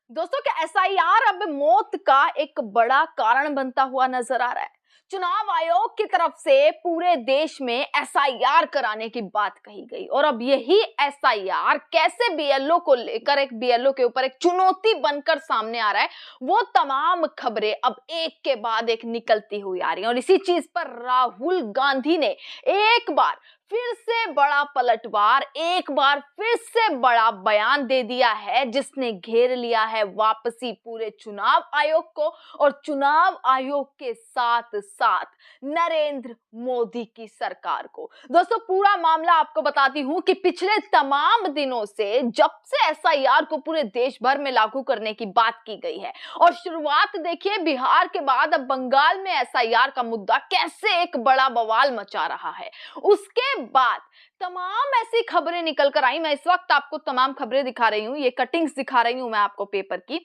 दोस्तों क्या एसआईआर अब मौत का एक बड़ा कारण बनता हुआ नजर आ रहा है। चुनाव आयोग की तरफ से पूरे देश में एसआईआर कराने की बात कही गई और अब यही एसआईआर कैसे बीएलओ को लेकर एक बीएलओ के ऊपर एक चुनौती बनकर सामने आ रहा है, वो तमाम खबरें अब एक के बाद एक निकलती हुई आ रही हैं। और इसी चीज पर राहुल गांधी ने एक बार फिर से बड़ा पलटवार, एक बार फिर से बड़ा बयान दे दिया है, जिसने घेर लिया है वापसी पूरे चुनाव आयोग को और चुनाव आयोग के साथ साथ नरेंद्र मोदी की सरकार को। दोस्तों पूरा मामला आपको बताती हूं कि पिछले तमाम दिनों से जब से एसआईआर को पूरे देश भर में लागू करने की बात की गई है और शुरुआत देखिए बिहार के बाद अब बंगाल में एसआईआर का मुद्दा कैसे एक बड़ा बवाल मचा रहा है, उसके बाद तमाम ऐसी खबरें निकल कर आई। मैं इस वक्त आपको तमाम खबरें दिखा रही हूं, ये कटिंग्स दिखा रही हूं मैं आपको पेपर की,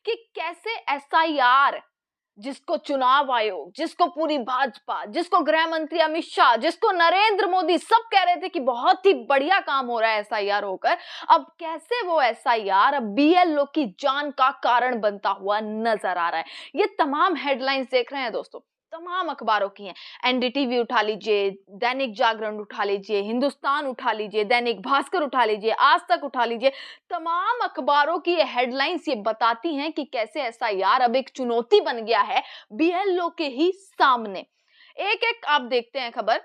कि कैसे एसआईआर, जिसको चुनाव आयोग, जिसको पूरी भाजपा, जिसको गृह मंत्री अमित शाह, जिसको नरेंद्र मोदी सब कह रहे थे कि बहुत ही बढ़िया काम हो रहा है एसआईआर होकर, अब कैसे वो एसआईआर अब बीएलओ की जान का कारण बनता हुआ नजर आ रहा है। ये तमाम हेडलाइंस देख रहे हैं दोस्तों, तमाम अखबारों की हैं। एनडीटीवी उठा लीजिए, दैनिक जागरण उठा लीजिए, हिंदुस्तान उठा लीजिए, दैनिक भास्कर उठा लीजिए, आज तक उठा लीजिए, तमाम अखबारों की ये हेडलाइंस ये बताती हैं कि कैसे एसआईआर अब एक चुनौती बन गया है बीएलओ के ही सामने। एक एक आप देखते हैं खबर।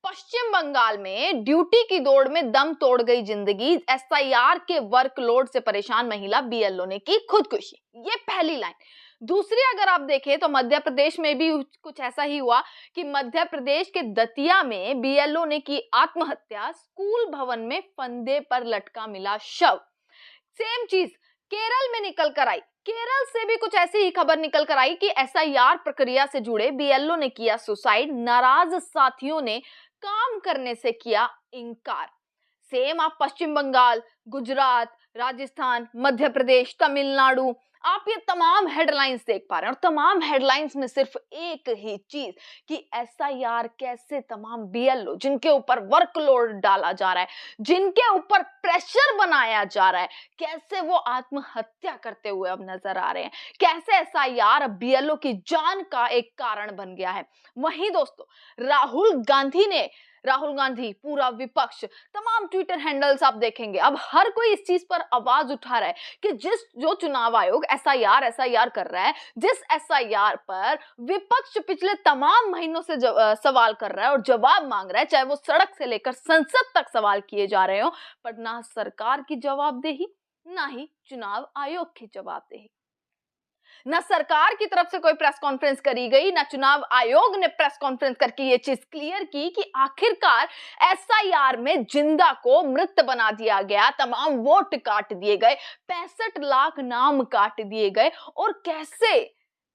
पश्चिम बंगाल में ड्यूटी की दौड़ में दम तोड़ गई जिंदगी, एसआईआर के वर्कलोड से परेशान महिला बीएलओ ने की खुदकुशी, ये पहली लाइन। दूसरी अगर आप देखें तो मध्य प्रदेश में भी कुछ ऐसा ही हुआ कि मध्य प्रदेश के दतिया में बीएलओ ने की आत्महत्या, स्कूल भवन में फंदे पर लटका मिला शव। सेम चीज केरल में निकल कर आई, केरल से भी कुछ ऐसी ही खबर निकल कर आई कि एसआईआर प्रक्रिया से जुड़े बीएलओ ने किया सुसाइड, नाराज साथियों ने काम करने से किया इनकार। सेम आप पश्चिम बंगाल, गुजरात, राजस्थान, मध्य प्रदेश, तमिलनाडु, आप ये तमाम हेडलाइंस देख पा रहे हैं और तमाम हेडलाइंस में सिर्फ एक ही चीज कि एसआईआर कैसे तमाम बीएलओ जिनके ऊपर वर्कलोड डाला जा रहा है, जिनके ऊपर प्रेशर बनाया जा रहा है, कैसे वो आत्महत्या करते हुए अब नजर आ रहे हैं, कैसे एसआईआर बीएलओ की जान का एक कारण बन गया है। वहीं दोस्तों राहुल गांधी, पूरा विपक्ष, तमाम ट्विटर हैंडल्स आप देखेंगे अब हर कोई इस चीज पर आवाज उठा रहा है कि जो चुनाव आयोग एसआईआर कर रहा है, जिस एसआईआर पर विपक्ष पिछले तमाम महीनों से सवाल कर रहा है और जवाब मांग रहा है, चाहे वो सड़क से लेकर संसद तक सवाल किए जा रहे हो, पर ना सरकार की जवाबदेही, ना ही चुनाव आयोग की जवाबदेही। ना सरकार की तरफ से कोई प्रेस कॉन्फ्रेंस करी गई, ना चुनाव आयोग ने प्रेस कॉन्फ्रेंस करके ये चीज क्लियर की कि आखिरकार एसआईआर में जिंदा को मृत बना दिया गया, तमाम वोट काट दिए गए, 65 लाख नाम काट दिए गए और कैसे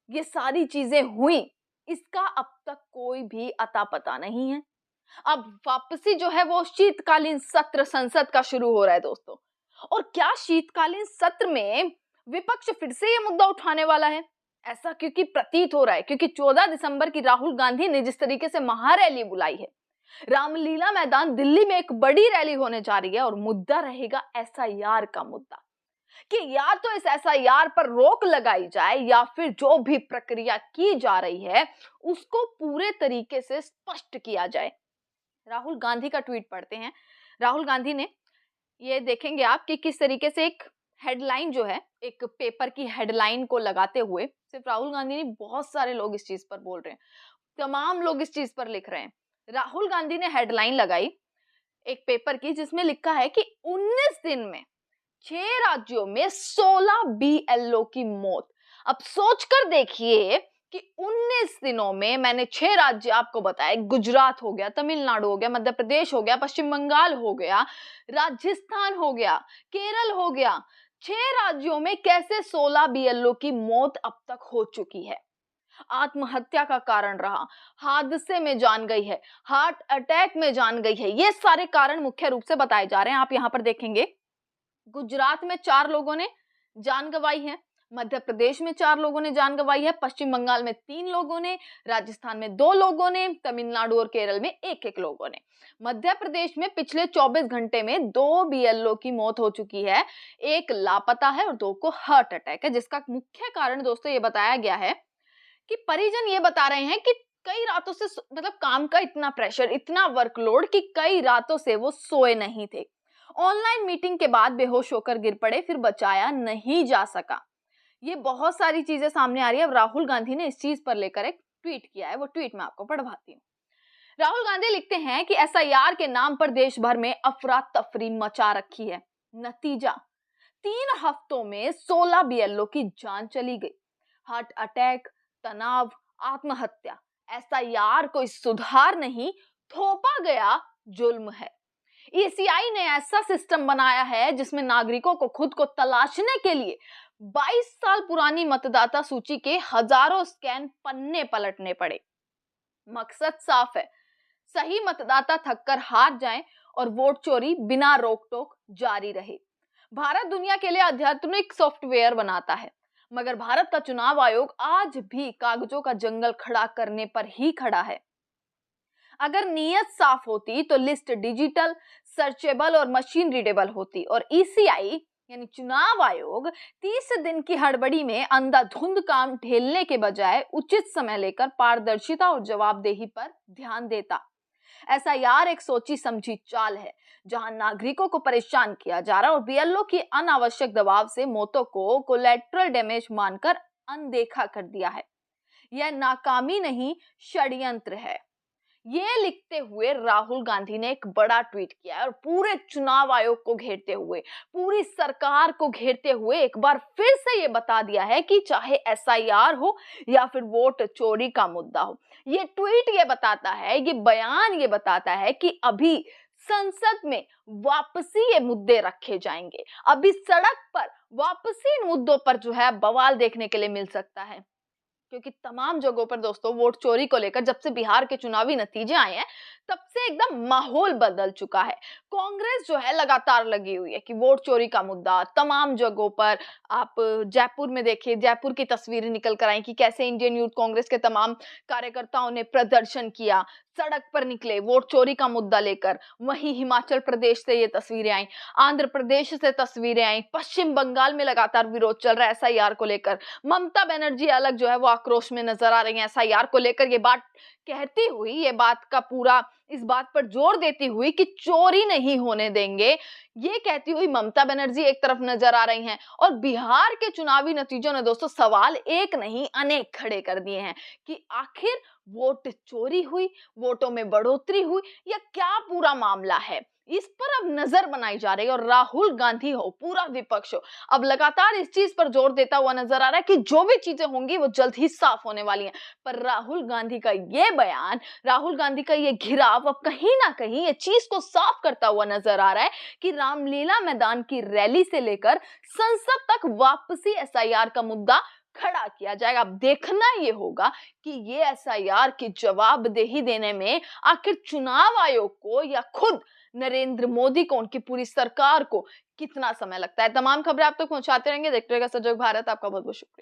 ये सारी चीजें हुई, इसका अब तक कोई भी अता पता नहीं है। अब वापसी जो है वो शीतकालीन सत्र संसद का शुरू हो रहा है दोस्तों, और क्या शीतकालीन सत्र में विपक्ष फिर से ये मुद्दा उठाने वाला है? ऐसा क्योंकि प्रतीत हो रहा है, क्योंकि 14 दिसंबर की राहुल गांधी ने जिस तरीके से महारैली बुलाई है, रामलीला मैदान दिल्ली में एक बड़ी रैली होने जा रही है और मुद्दा रहेगा एसआईआर का मुद्दा, कि या तो इस एसआईआर पर रोक लगाई जाए या फिर जो भी प्रक्रिया की जा रही है उसको पूरे तरीके से स्पष्ट किया जाए। राहुल गांधी का ट्वीट पढ़ते हैं। राहुल गांधी ने, ये देखेंगे आप कि किस तरीके से एक हेडलाइन जो है, एक पेपर की हेडलाइन को लगाते हुए, सिर्फ राहुल गांधी नहीं, बहुत सारे लोग इस चीज पर बोल रहे हैं, तमाम लोग इस चीज पर लिख रहे हैं। राहुल गांधी ने हेडलाइन लगाई एक पेपर की जिसमें लिखा है कि 19 दिन में 6 राज्यों में 16 बीएलओ की मौत। अब सोचकर देखिए कि 19 दिनों में मैंने 6 राज्य आपको बताए, गुजरात हो गया, तमिलनाडु हो गया, मध्य प्रदेश हो गया, पश्चिम बंगाल हो गया, राजस्थान हो गया, केरल हो गया, 6 राज्यों में कैसे 16 बीएलओ की मौत अब तक हो चुकी है। आत्महत्या का कारण रहा, हादसे में जान गई है, हार्ट अटैक में जान गई है, ये सारे कारण मुख्य रूप से बताए जा रहे हैं। आप यहां पर देखेंगे गुजरात में 4 लोगों ने जान गंवाई है, मध्य प्रदेश में 4 लोगों ने जान गंवाई है, पश्चिम बंगाल में 3 लोगों ने, राजस्थान में 2 लोगों ने, तमिलनाडु और केरल में 1-1 लोगों ने। मध्य प्रदेश में पिछले 24 घंटे में 2 बीएलओ की मौत हो चुकी है, 1 लापता है और 2 को हार्ट अटैक है, जिसका मुख्य कारण दोस्तों ये बताया गया है कि परिजन ये बता रहे हैं कि कई रातों से मतलब काम का इतना प्रेशर, इतना वर्कलोड कि कई रातों से वो सोए नहीं थे। ऑनलाइन मीटिंग के बाद बेहोश होकर गिर पड़े, फिर बचाया नहीं जा सका। ये बहुत सारी चीजें सामने आ रही है। अब राहुल गांधी ने इस चीज पर लेकर एक ट्वीट किया है, वो ट्वीट मैं आपको पढ़वाती हूँ। राहुल गांधी लिखते हैं कि एसआईआर के नाम पर देश भर में अफरा तफरी मचा रखी है। नतीजा 3 हफ्तों में 16 बीएलओ की जान चली गई। हार्ट अटैक, तनाव, आत्महत्या। एसआईआर कोई सुधार नहीं, थोपा गया जुल्म है। ईसीआई ने ऐसा सिस्टम बनाया है जिसमें नागरिकों को खुद को तलाशने के लिए 22 साल पुरानी मतदाता सूची के हजारों स्कैन पन्ने पलटने पड़े। मकसद साफ है, सही मतदाता थककर हार जाएं और वोट चोरी बिना रोक टोक जारी रहे। भारत दुनिया के लिए आध्यात्मिक सॉफ्टवेयर बनाता है, मगर भारत का चुनाव आयोग आज भी कागजों का जंगल खड़ा करने पर ही खड़ा है। अगर नीयत साफ होती तो लिस्ट डिजिटल, सर्चेबल और मशीन रीडेबल होती और ईसीआई यानी चुनाव आयोग 30 दिन की हड़बड़ी में अंधाधुंध काम ढेलने के बजाय उचित समय लेकर पारदर्शिता और जवाबदेही पर ध्यान देता। एसआईआर एक सोची समझी चाल है, जहां नागरिकों को परेशान किया जा रहा है और बीएलओ की अनावश्यक दबाव से मौतों को कोलैटरल डैमेज मानकर अनदेखा कर दिया है। यह नाकामी नहीं, षड्यंत्र है। ये लिखते हुए राहुल गांधी ने एक बड़ा ट्वीट किया है और पूरे चुनाव आयोग को घेरते हुए, पूरी सरकार को घेरते हुए एक बार फिर से ये बता दिया है कि चाहे एसआईआर हो या फिर वोट चोरी का मुद्दा हो, ये ट्वीट ये बताता है, ये बयान ये बताता है कि अभी संसद में वापसी ये मुद्दे रखे जाएंगे। अभी सड़क पर वापसी इन मुद्दों पर जो है बवाल देखने के लिए मिल सकता है, क्योंकि तमाम जगहों पर दोस्तों वोट चोरी को लेकर जब से बिहार के चुनावी नतीजे आए हैं तब से एकदम माहौल बदल चुका है। कांग्रेस जो है लगातार लगी हुई है कि वोट चोरी का मुद्दा तमाम जगहों पर। आप जयपुर में देखिए, जयपुर की तस्वीरें निकल कर आई कि कैसे इंडियन यूथ कांग्रेस के तमाम कार्यकर्ताओं ने प्रदर्शन किया, सड़क पर निकले वोट चोरी का मुद्दा लेकर। वहीं हिमाचल प्रदेश से ये तस्वीरें आई, आंध्र प्रदेश से तस्वीरें आई, पश्चिम बंगाल में लगातार विरोध चल रहा है एसआईआर को लेकर। ममता बनर्जी अलग जो है वो आक्रोश में नजर आ रही है एसआईआर को लेकर, ये बात कहती हुई, ये बात का पूरा इस बात पर जोर देती हुई कि चोरी नहीं होने देंगे, ये कहती हुई ममता बनर्जी एक तरफ नजर आ रही हैं। और बिहार के चुनावी नतीजों ने दोस्तों सवाल एक नहीं अनेक खड़े कर दिए हैं कि आखिर वोट चोरी हुई, वोटों में बढ़ोतरी हुई या क्या पूरा मामला है। इस पर अब नजर बनाई जा रही है और राहुल गांधी हो, पूरा विपक्ष हो, अब लगातार इस चीज पर जोर देता हुआ नजर आ रहा है कि जो भी चीजें होंगी वो जल्द ही साफ होने वाली हैं। पर राहुल गांधी का ये बयान, राहुल गांधी का ये घिराव अब कहीं ना कहीं ये चीज को साफ करता हुआ नजर आ रहा है कि रामलीला मैदान की रैली से लेकर संसद तक वापसी एसआईआर का मुद्दा खड़ा किया जाएगा। अब देखना ये होगा कि ये एसआईआर की जवाबदेही देने में आखिर चुनाव आयोग को या खुद नरेंद्र मोदी को, उनकी पूरी सरकार को कितना समय लगता है। तमाम खबरें आप तक पहुंचाते रहेंगे, देखते रहिएगा सजग भारत। आपका बहुत बहुत शुक्रिया।